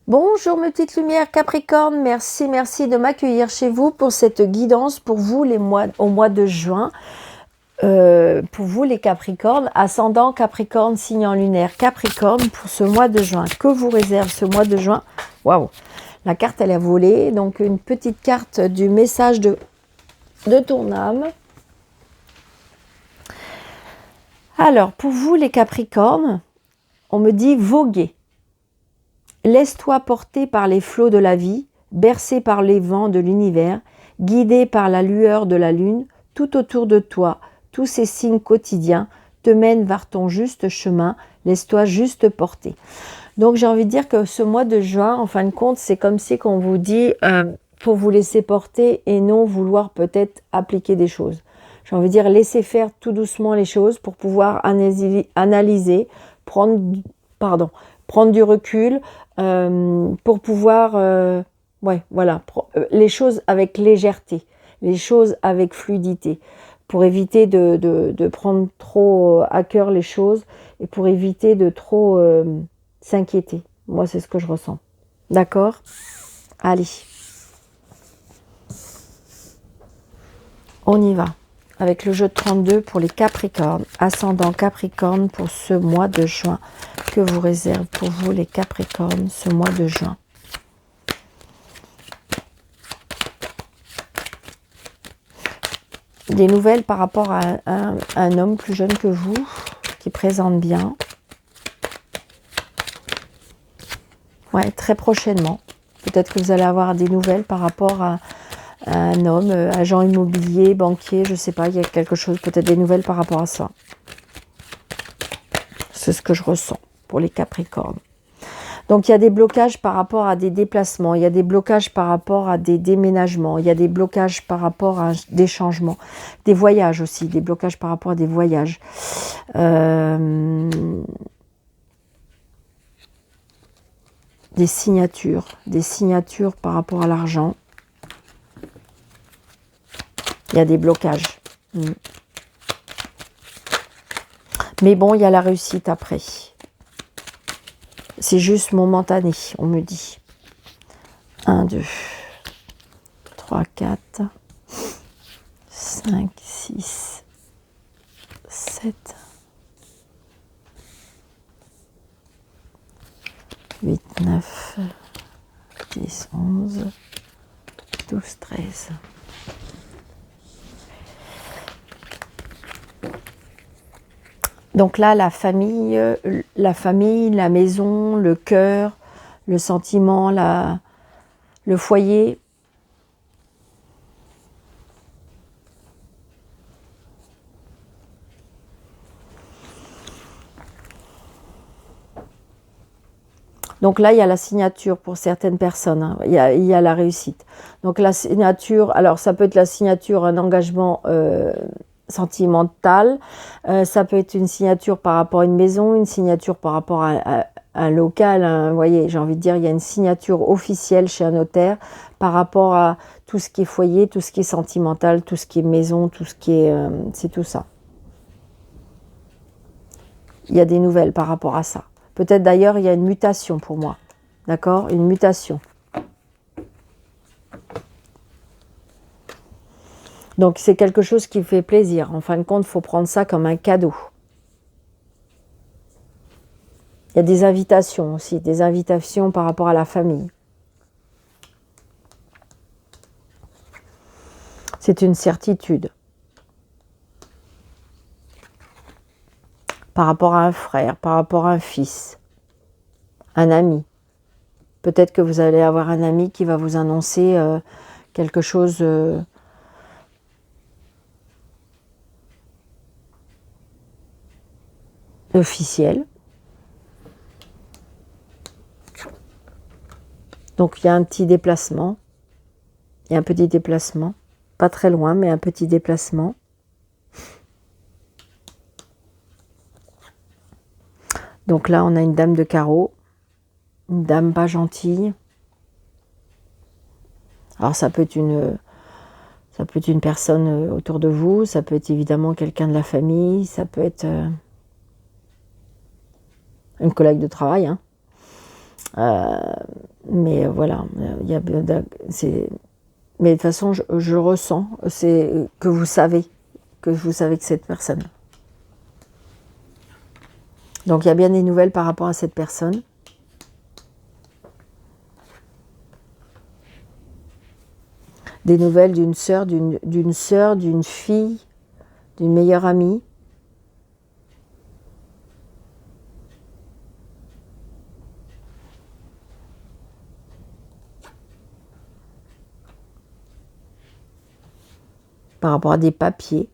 Bonjour mes petites lumières Capricorne, merci de m'accueillir chez vous pour cette guidance pour vous au mois de juin. Pour vous les Capricornes, ascendant Capricorne, signe en lunaire Capricorne pour ce mois de juin. Que vous réserve ce mois de juin? Waouh, la carte elle a volé, donc une petite carte du message de ton âme. Alors pour vous les Capricornes, on me dit voguer. Laisse-toi porter par les flots de la vie, bercé par les vents de l'univers, guidé par la lueur de la lune, tout autour de toi, tous ces signes quotidiens te mènent vers ton juste chemin, laisse-toi juste porter. Donc j'ai envie de dire que ce mois de juin, en fin de compte, c'est comme si qu'on vous dit pour vous laisser porter et non vouloir peut-être appliquer des choses. J'ai envie de dire laisser faire tout doucement les choses pour pouvoir analyser, prendre du recul, pour pouvoir, les choses avec légèreté, les choses avec fluidité, pour éviter de prendre trop à cœur les choses et pour éviter de trop s'inquiéter. Moi, c'est ce que je ressens. D'accord? Allez. On y va. Avec le jeu de 32 pour les Capricornes, ascendant Capricorne pour ce mois de juin. Que vous réserve pour vous les Capricornes ce mois de juin? Des nouvelles par rapport à un homme plus jeune que vous, qui présente bien. Ouais, très prochainement. Peut-être que vous allez avoir des nouvelles par rapport à un homme, agent immobilier, banquier, je ne sais pas, il y a quelque chose, peut-être des nouvelles par rapport à ça. C'est ce que je ressens pour les Capricornes. Donc il y a des blocages par rapport à des déplacements, il y a des blocages par rapport à des déménagements, il y a des blocages par rapport à des changements, des voyages aussi, des blocages par rapport à des voyages. Des signatures par rapport à l'argent. Il y a des blocages. Mais bon, il y a la réussite après. C'est juste momentané, on me dit. 1, 2, 3, 4, 5, 6, 7, 8, 9, 10, 11, 12, 13. Donc là, la famille, la maison, le cœur, le sentiment, le foyer. Donc là, il y a la signature pour certaines personnes, hein. Il y a la réussite. Donc la signature, alors ça peut être la signature, un engagement sentimental, ça peut être une signature par rapport à une maison, une signature par rapport à un local, vous voyez, j'ai envie de dire, il y a une signature officielle chez un notaire par rapport à tout ce qui est foyer, tout ce qui est sentimental, tout ce qui est maison, tout ce qui est... c'est tout ça. Il y a des nouvelles par rapport à ça. Peut-être d'ailleurs, il y a une mutation pour moi. D'accord? Une mutation. Donc, c'est quelque chose qui fait plaisir. En fin de compte, il faut prendre ça comme un cadeau. Il y a des invitations aussi, des invitations par rapport à la famille. C'est une certitude. Par rapport à un frère, par rapport à un fils, un ami. Peut-être que vous allez avoir un ami qui va vous annoncer quelque chose... officiel. Donc il y a un petit déplacement. Il y a un petit déplacement. Pas très loin, mais un petit déplacement. Donc là, on a une dame de carreau. Une dame pas gentille. Alors ça peut être une personne autour de vous. Ça peut être évidemment quelqu'un de la famille. Ça peut être... une collègue de travail, hein. Euh, mais voilà, il y a, mais de toute façon, je ressens, c'est que vous savez que cette personne. Donc il y a bien des nouvelles par rapport à cette personne. Des nouvelles d'une sœur, d'une fille, d'une meilleure amie. Par rapport à des papiers.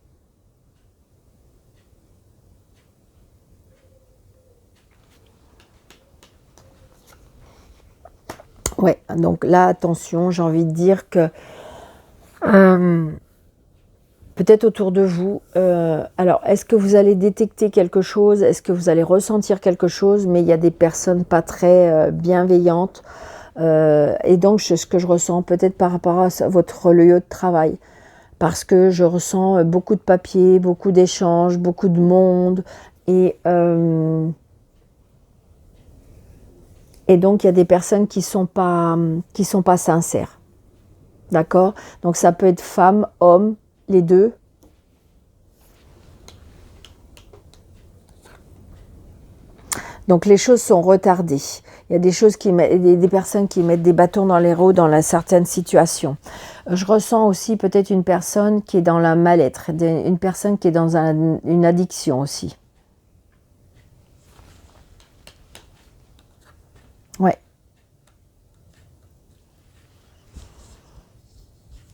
Ouais, donc là, attention, j'ai envie de dire que peut-être autour de vous, alors est-ce que vous allez détecter quelque chose? Est-ce que vous allez ressentir quelque chose? Mais il y a des personnes pas très bienveillantes. Et donc, ce que je ressens peut-être par rapport à votre lieu de travail. Parce que je ressens beaucoup de papiers, beaucoup d'échanges, beaucoup de monde. Et donc, il y a des personnes qui sont pas sincères. D'accord? Donc, ça peut être femme, homme, les deux. Donc, les choses sont retardées. Il y a des personnes qui mettent des bâtons dans les roues dans certaines situations. Je ressens aussi peut-être une personne qui est dans la mal-être, une personne qui est dans une addiction aussi. Ouais.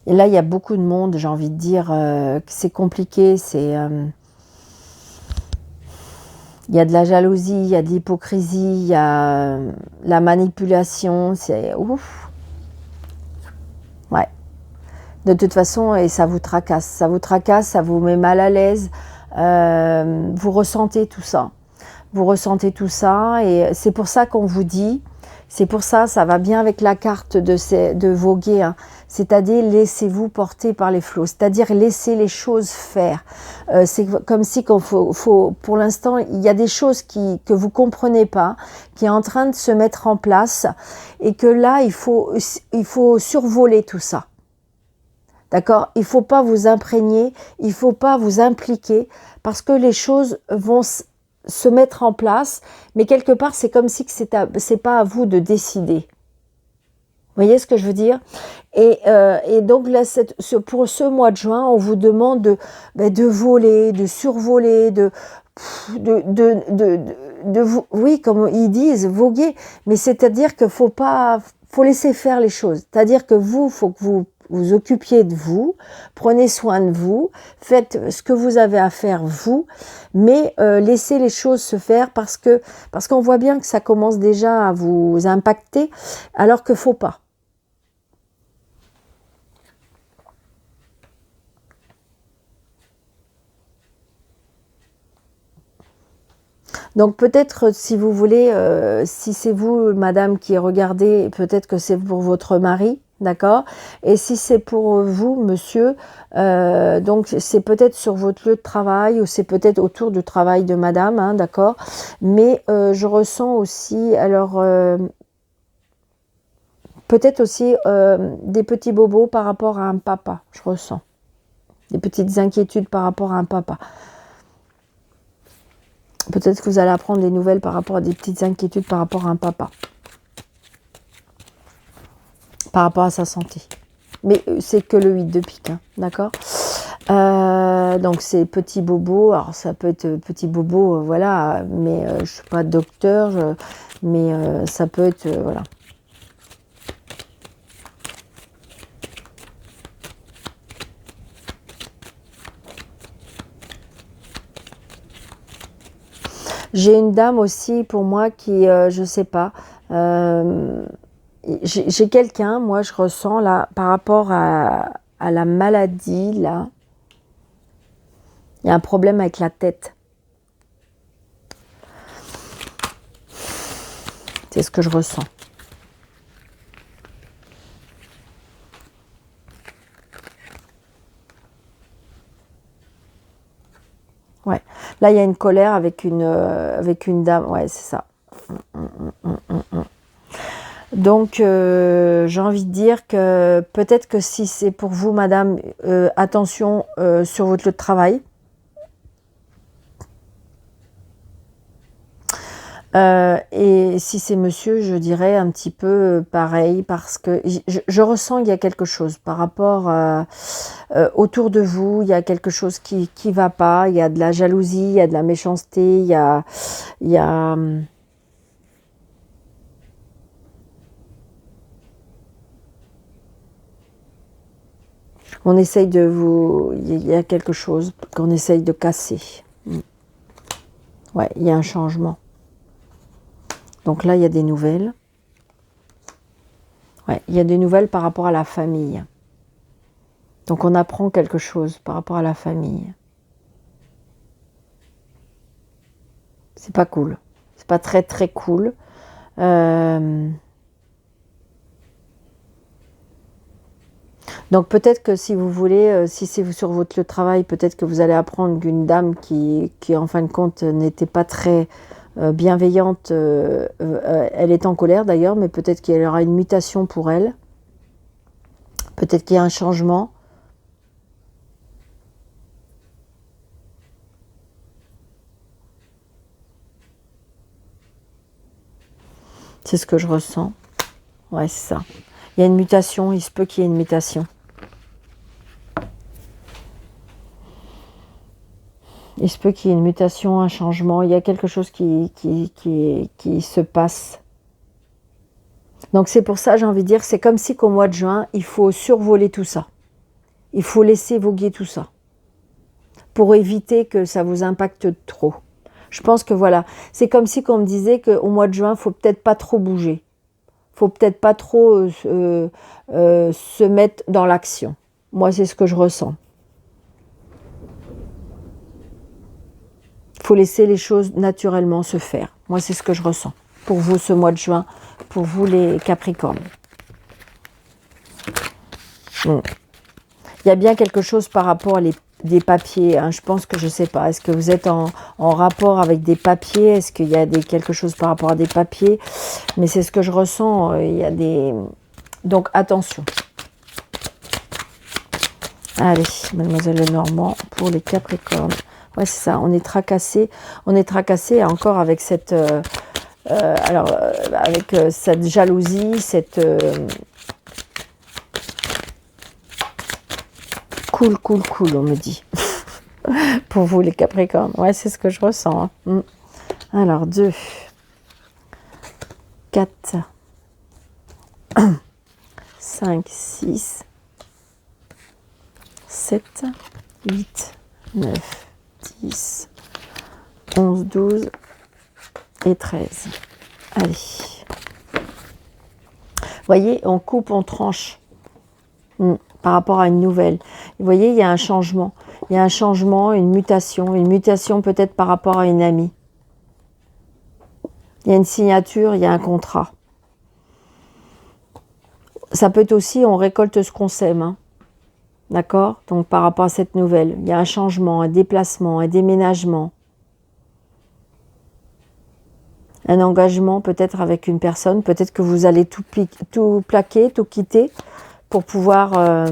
Et là, il y a beaucoup de monde, j'ai envie de dire que c'est compliqué, il y a de la jalousie, il y a de l'hypocrisie, il y a la manipulation, c'est ouf. Ouais. De toute façon, et ça vous tracasse, ça vous met mal à l'aise, vous ressentez tout ça. Vous ressentez tout ça et c'est pour ça qu'on vous dit, c'est pour ça, ça va bien avec la carte de voguer, hein. C'est-à-dire laissez-vous porter par les flots, c'est-à-dire laissez les choses faire. C'est comme si pour l'instant, il y a des choses que vous comprenez pas, qui est en train de se mettre en place et que là, il faut survoler tout ça. D'accord? Il ne faut pas vous imprégner, il ne faut pas vous impliquer parce que les choses vont se mettre en place, mais quelque part, c'est comme si c'est pas à vous de décider. Vous voyez ce que je veux dire? Et donc, là, pour ce mois de juin, on vous demande de voler, de survoler, oui, comme ils disent, voguer. Mais c'est-à-dire qu'il faut laisser faire les choses. C'est-à-dire que faut que vous occupiez de vous, prenez soin de vous, faites ce que vous avez à faire vous, mais laissez les choses se faire parce qu'on voit bien que ça commence déjà à vous impacter, alors qu'il ne faut pas. Donc peut-être, si vous voulez, si c'est vous, madame, qui regardez, peut-être que c'est pour votre mari, d'accord? Et si c'est pour vous, monsieur, donc c'est peut-être sur votre lieu de travail ou c'est peut-être autour du travail de madame, hein, d'accord? Mais je ressens aussi, alors peut-être aussi des petits bobos par rapport à un papa, je ressens. Des petites inquiétudes par rapport à un papa. Peut-être que vous allez apprendre des nouvelles par rapport à des petites inquiétudes par rapport à un papa. Par rapport à sa santé. Mais c'est que le 8 de pique, hein, d'accord? Donc c'est petit bobo. Alors ça peut être petit bobo, voilà. Mais je ne suis pas docteur. Mais ça peut être, voilà. J'ai une dame aussi pour moi qui, je sais pas, j'ai quelqu'un, moi je ressens là, par rapport à la maladie, là, il y a un problème avec la tête. C'est ce que je ressens. Ouais. Là, il y a une colère avec une dame. Ouais, c'est ça. Donc, j'ai envie de dire que peut-être que si c'est pour vous, madame, attention sur votre lieu de travail. Et si c'est monsieur, je dirais un petit peu pareil, parce que je ressens qu'il y a quelque chose par rapport autour de vous, il y a quelque chose qui va pas, il y a de la jalousie, il y a de la méchanceté, il y a on essaye de vous, il y a quelque chose qu'on essaye de casser. Ouais, il y a un changement. Donc là, il y a des nouvelles. Ouais, il y a des nouvelles par rapport à la famille. Donc on apprend quelque chose par rapport à la famille. C'est pas cool. C'est pas très très cool. Donc peut-être que si vous voulez, si c'est sur votre lieu de travail, peut-être que vous allez apprendre qu'une dame qui en fin de compte n'était pas très bienveillante, elle est en colère d'ailleurs, mais peut-être qu'il y aura une mutation pour elle. Peut-être qu'il y a un changement. C'est ce que je ressens. Ouais, c'est ça. Il y a une mutation, il se peut qu'il y ait une mutation. Il se peut qu'il y ait une mutation, un changement. Il y a quelque chose qui se passe. Donc c'est pour ça, j'ai envie de dire, c'est comme si qu'au mois de juin, il faut survoler tout ça. Il faut laisser voguer tout ça. Pour éviter que ça vous impacte trop. Je pense que voilà, c'est comme si qu'on me disait qu'au mois de juin, il ne faut peut-être pas trop bouger. Il ne faut peut-être pas trop se mettre dans l'action. Moi, c'est ce que je ressens. Il faut laisser les choses naturellement se faire. Moi, c'est ce que je ressens. Pour vous, ce mois de juin, pour vous, les Capricornes. Bon. Il y a bien quelque chose par rapport à des papiers. Hein. Je pense que je ne sais pas. Est-ce que vous êtes en rapport avec des papiers? Est-ce qu'il y a quelque chose par rapport à des papiers? Mais c'est ce que je ressens. Il y a des... Donc, attention. Allez, mademoiselle Lenormand, pour les Capricornes. Ouais, c'est ça. On est tracassé. On est tracassé encore avec cette... avec cette jalousie, cette... cool, on me dit. Pour vous, les Capricornes. Ouais, c'est ce que je ressens. Hein. Alors, 2, 4, 5, 6, 7, 8, 9, 10, 11, 12 et 13. Allez. Vous voyez, on coupe, on tranche. Par rapport à une nouvelle. Vous voyez, il y a un changement. Il y a un changement, une mutation peut-être par rapport à une amie. Il y a une signature, il y a un contrat. Ça peut être aussi, on récolte ce qu'on sème. Hein. D'accord? Donc par rapport à cette nouvelle, il y a un changement, un déplacement, un déménagement. Un engagement peut-être avec une personne. Peut-être que vous allez tout plaquer, tout quitter pour pouvoir...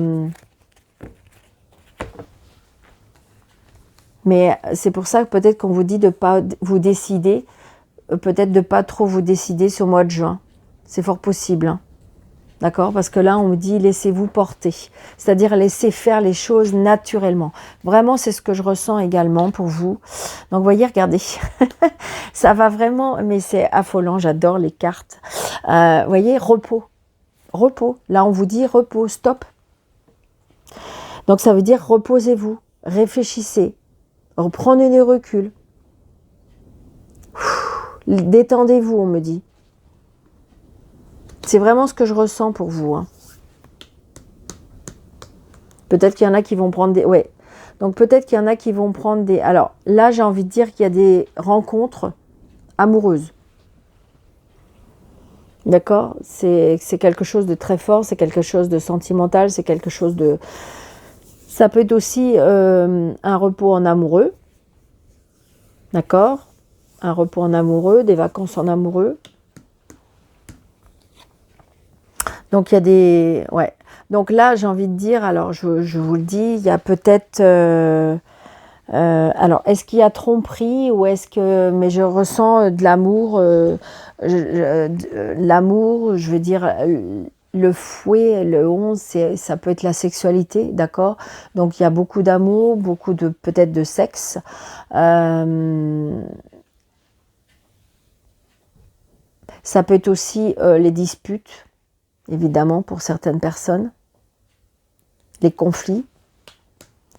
Mais c'est pour ça que peut-être qu'on vous dit de ne pas vous décider, peut-être de ne pas trop vous décider sur le mois de juin. C'est fort possible. Hein. D'accord? Parce que là, on me dit laissez-vous porter. C'est-à-dire laissez faire les choses naturellement. Vraiment, c'est ce que je ressens également pour vous. Donc, vous voyez, regardez. Ça va vraiment, mais c'est affolant. J'adore les cartes. Vous voyez, repos. Repos. Là, on vous dit repos, stop. Donc, ça veut dire reposez-vous, réfléchissez, reprenez des reculs. Détendez-vous, on me dit. C'est vraiment ce que je ressens pour vous. Hein. Peut-être qu'il y en a qui vont prendre des... Ouais. Donc, peut-être qu'il y en a qui vont prendre des... Alors, là, j'ai envie de dire qu'il y a des rencontres amoureuses. D'accord? C'est quelque chose de très fort, c'est quelque chose de sentimental, c'est quelque chose de... Ça peut être aussi un repos en amoureux. D'accord? Un repos en amoureux, des vacances en amoureux. Donc il y a des... Ouais. Donc là, j'ai envie de dire, alors je vous le dis, il y a peut-être... alors, est-ce qu'il y a tromperie ou est-ce que... Mais je ressens de l'amour, l'amour, je veux dire, le fouet, le 11, ça peut être la sexualité, d'accord? Donc, il y a beaucoup d'amour, beaucoup de peut-être de sexe. Ça peut être aussi les disputes, évidemment, pour certaines personnes. Les conflits.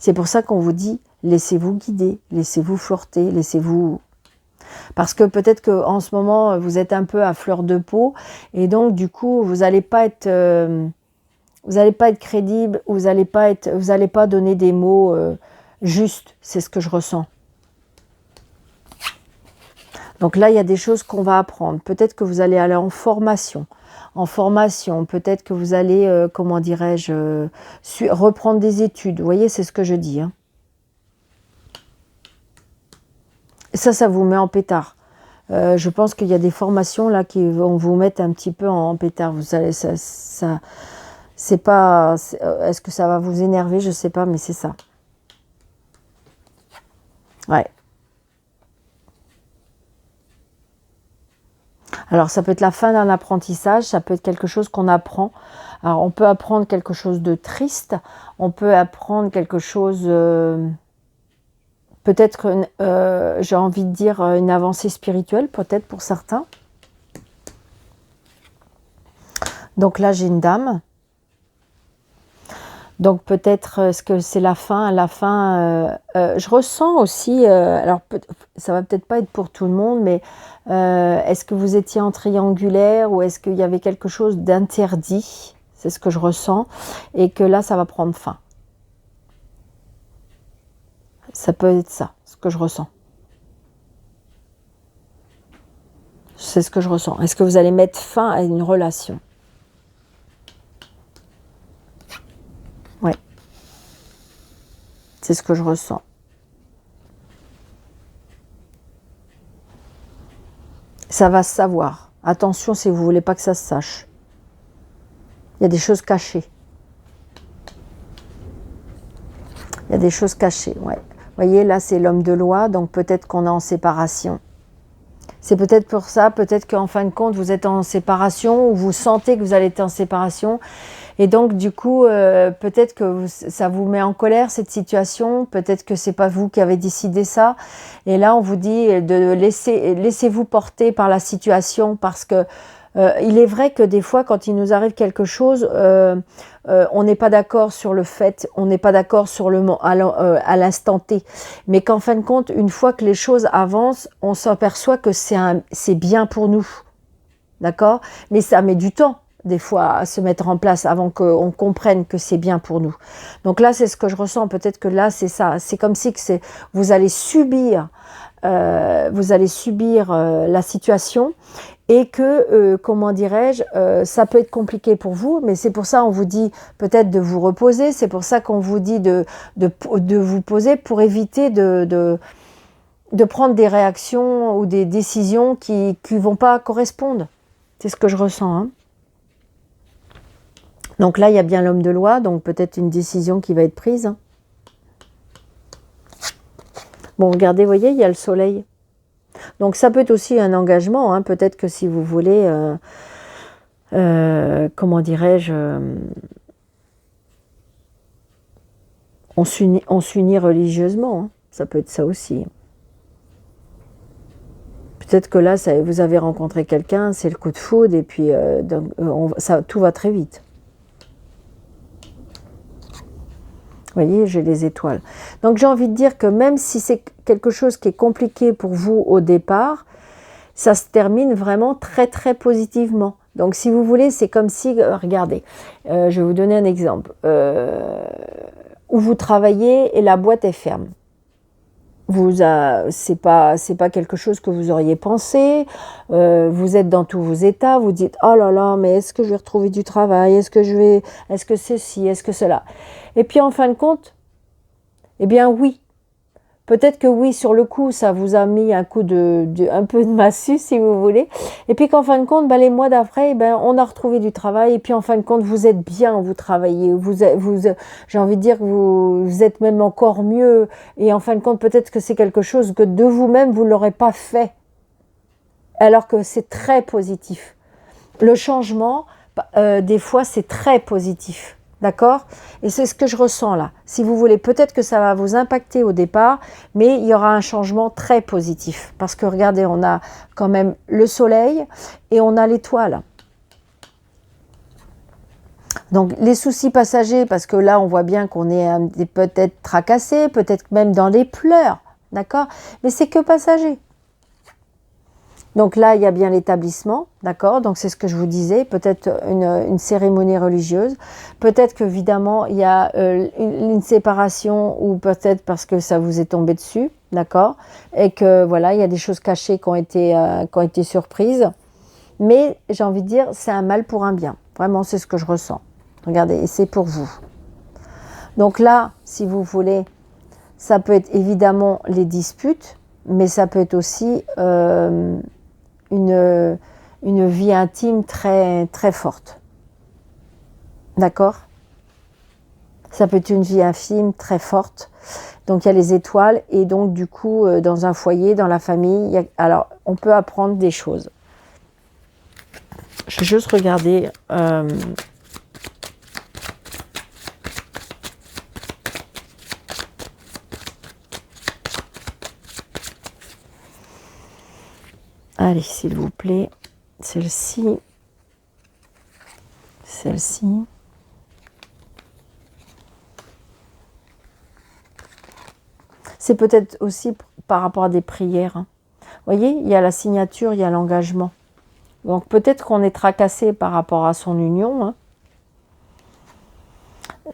C'est pour ça qu'on vous dit, laissez-vous guider, laissez-vous flirter, laissez-vous... Parce que peut-être qu'en ce moment, vous êtes un peu à fleur de peau, et donc du coup, vous n'allez pas être crédible, vous n'allez pas donner des mots justes, c'est ce que je ressens. Donc là, il y a des choses qu'on va apprendre. Peut-être que vous allez aller en formation. Peut-être que vous allez, comment dirais-je, reprendre des études. Vous voyez, c'est ce que je dis. Hein. Et ça vous met en pétard. Je pense qu'il y a des formations là qui vont vous mettre un petit peu en pétard. Vous allez, c'est pas... Est-ce que ça va vous énerver? Je sais pas, mais c'est ça. Ouais. Alors, ça peut être la fin d'un apprentissage, ça peut être quelque chose qu'on apprend. Alors, on peut apprendre quelque chose de triste, on peut apprendre quelque chose, peut-être, j'ai envie de dire, une avancée spirituelle, peut-être pour certains. Donc là, j'ai une dame. Donc peut-être, est-ce que c'est la fin? Je ressens aussi, alors ça va peut-être pas être pour tout le monde, mais est-ce que vous étiez en triangulaire ou est-ce qu'il y avait quelque chose d'interdit? C'est ce que je ressens. Et que là, ça va prendre fin. Ça peut être ça, ce que je ressens. C'est ce que je ressens. Est-ce que vous allez mettre fin à une relation? Ouais. C'est ce que je ressens. Ça va se savoir. Attention si vous ne voulez pas que ça se sache. Il y a des choses cachées. Il y a des choses cachées, ouais. Vous voyez, là, c'est l'homme de loi, donc peut-être qu'on est en séparation. C'est peut-être pour ça, peut-être qu'en fin de compte, vous êtes en séparation ou vous sentez que vous allez être en séparation. Et donc, du coup, peut-être que ça vous met en colère, cette situation. Peut-être que c'est pas vous qui avez décidé ça. Et là, on vous dit de laissez-vous porter par la situation parce que il est vrai que des fois, quand il nous arrive quelque chose, on n'est pas d'accord sur le fait, on n'est pas d'accord sur à l'instant T. Mais qu'en fin de compte, une fois que les choses avancent, on s'aperçoit que c'est bien pour nous. D'accord? Mais ça met du temps, des fois, à se mettre en place avant qu'on comprenne que c'est bien pour nous. Donc là, c'est ce que je ressens. Peut-être que là, c'est ça. C'est comme si vous allez subir la situation. Et que, comment dirais-je, ça peut être compliqué pour vous, mais c'est pour ça qu'on vous dit peut-être de vous reposer, c'est pour ça qu'on vous dit de vous poser pour éviter de prendre des réactions ou des décisions qui ne vont pas correspondre. C'est ce que je ressens. Hein. Donc là, il y a bien l'homme de loi, donc peut-être une décision qui va être prise. Hein. Bon, regardez, vous voyez, il y a le soleil. Donc ça peut être aussi un engagement, hein. Peut-être que si vous voulez, comment dirais-je, on s'unit religieusement, hein. Ça peut être ça aussi. Peut-être que là, vous avez rencontré quelqu'un, c'est le coup de foudre, et puis tout va très vite. Vous voyez, j'ai les étoiles. Donc j'ai envie de dire que même si c'est quelque chose qui est compliqué pour vous au départ, ça se termine vraiment très très positivement. Donc si vous voulez, c'est comme si, regardez, je vais vous donner un exemple, où vous travaillez et la boîte est ferme. C'est pas quelque chose que vous auriez pensé, vous êtes dans tous vos états, vous dites oh là là, mais est-ce que je vais retrouver du travail, est-ce que ceci, est-ce que cela, et puis en fin de compte, eh bien oui, Peut-être que oui, sur le coup, ça vous a mis un coup un peu de massue, si vous voulez. Et puis qu'en fin de compte, ben, les mois d'après, ben, on a retrouvé du travail. Et puis en fin de compte, vous êtes bien, vous travaillez. J'ai envie de dire que vous êtes même encore mieux. Et en fin de compte, peut-être que c'est quelque chose que de vous-même, vous ne l'aurez pas fait. Alors que c'est très positif. Le changement, des fois, c'est très positif. D'accord? Et c'est ce que je ressens là. Si vous voulez, peut-être que ça va vous impacter au départ, mais il y aura un changement très positif. Parce que regardez, on a quand même le soleil et on a l'étoile. Donc les soucis passagers, parce que là, on voit bien qu'on est peut-être tracassé, peut-être même dans les pleurs. D'accord? Mais c'est que passager. Donc là, il y a bien l'établissement, d'accord? Donc c'est ce que je vous disais, peut-être une cérémonie religieuse, peut-être qu'évidemment, il y a une séparation ou peut-être parce que ça vous est tombé dessus, d'accord? Et que voilà, il y a des choses cachées qui ont été surprises. Mais j'ai envie de dire, c'est un mal pour un bien. Vraiment, c'est ce que je ressens. Regardez, et c'est pour vous. Donc là, si vous voulez, ça peut être évidemment les disputes, mais ça peut être aussi une vie intime très, très forte. D'accord? Ça peut être une vie intime très forte. Donc il y a les étoiles et donc du coup dans un foyer, dans la famille, alors on peut apprendre des choses. Je vais juste regarder. Allez, s'il vous plaît, celle-ci. Celle-ci. C'est peut-être aussi par rapport à des prières. Hein. Vous voyez, il y a la signature, il y a l'engagement. Donc peut-être qu'on est tracassé par rapport à son union. Hein.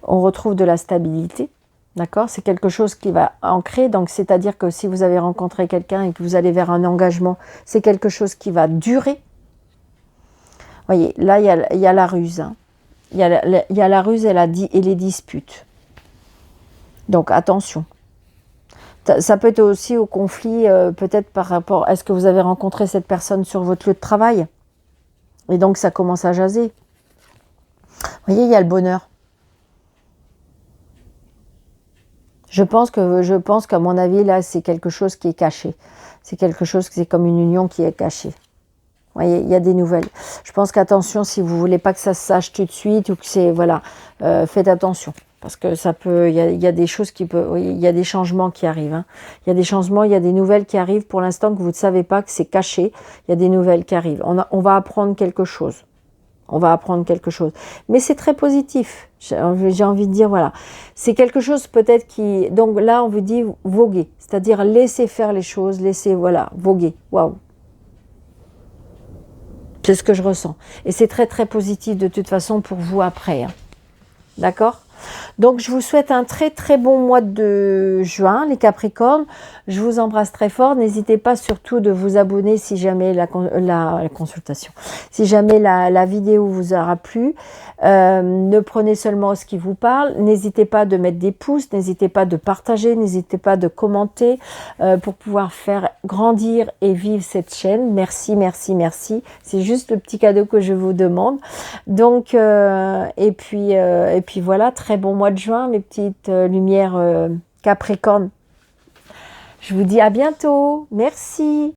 On retrouve de la stabilité. D'accord? C'est quelque chose qui va ancrer. Donc c'est-à-dire que si vous avez rencontré quelqu'un et que vous allez vers un engagement, c'est quelque chose qui va durer. Vous voyez, là il y a la ruse. Hein. Il y a la ruse et les disputes. Donc attention. Ça peut être aussi au conflit, peut-être par rapport, est-ce que vous avez rencontré cette personne sur votre lieu de travail? Et donc ça commence à jaser. Vous voyez, il y a le bonheur. Je pense qu'à mon avis, là, c'est quelque chose qui est caché. C'est quelque chose, c'est comme une union qui est cachée. Vous voyez, il y a des nouvelles. Je pense qu'attention, si vous voulez pas que ça se sache tout de suite ou que c'est, voilà, faites attention. Parce que ça peut, il y a des choses qui peuvent, oui, il y a des changements qui arrivent. Hein. Il y a des changements, il y a des nouvelles qui arrivent pour l'instant que vous ne savez pas, que c'est caché. Il y a des nouvelles qui arrivent. On va apprendre quelque chose. On va apprendre quelque chose. Mais c'est très positif. J'ai envie de dire, voilà. C'est quelque chose peut-être qui... Donc là, on vous dit voguer. C'est-à-dire laisser faire les choses, laisser, voilà, voguer. Waouh. C'est ce que je ressens. Et c'est très, très positif de toute façon pour vous après. Hein. D'accord ? Donc, je vous souhaite un très, très bon mois de juin, les Capricornes. Je vous embrasse très fort. N'hésitez pas surtout de vous abonner si jamais la consultation, si jamais la vidéo vous aura plu. Ne prenez seulement ce qui vous parle. N'hésitez pas de mettre des pouces. N'hésitez pas de partager. N'hésitez pas de commenter pour pouvoir faire grandir et vivre cette chaîne. Merci, merci, merci. C'est juste le petit cadeau que je vous demande. Donc, et puis voilà, très bon mois de juin, mes petites lumières Capricorne. Je vous dis à bientôt. Merci.